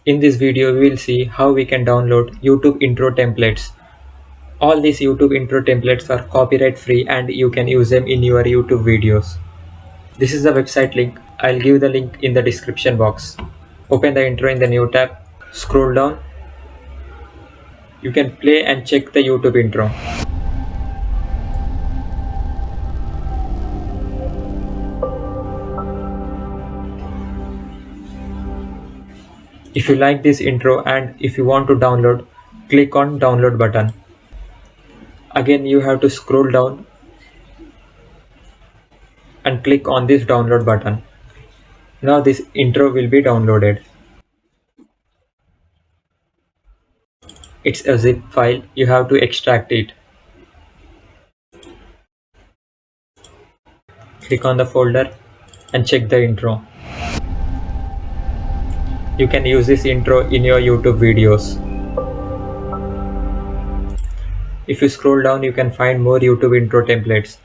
In this video, we will see how we can download YouTube intro templates. All these YouTube intro templates are copyright free and you can use them in your YouTube videos. This is the website link. I'll give the link in the description box. Open the intro in the new tab. Scroll down. You can play and check the YouTube intro. If you like this intro and if you want to download, click on download button. Again, you have to scroll down and click on this download button. Now this intro will be downloaded. It's a zip file, you have to extract it. Click on the folder and check the intro. You can use this intro in your YouTube videos. If you scroll down, you can find more YouTube intro templates.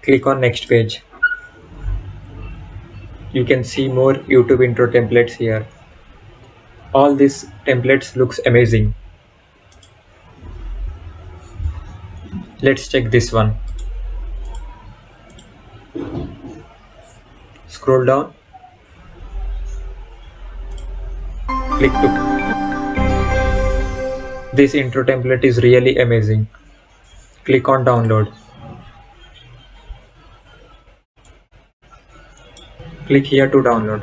Click on next page. You can see more YouTube intro templates here. All these templates looks amazing. Let's check this one. Scroll down. Click to. This intro template is really amazing. Click on download. Click here to download.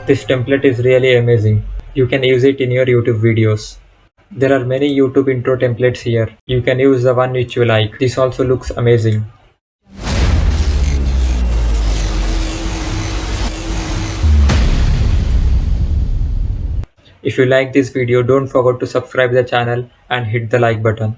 This template is really amazing. You can use it in your YouTube videos. There are many YouTube intro templates here. You can use the one which you like. This also looks amazing. If you like this video, don't forget to subscribe the channel and hit the like button.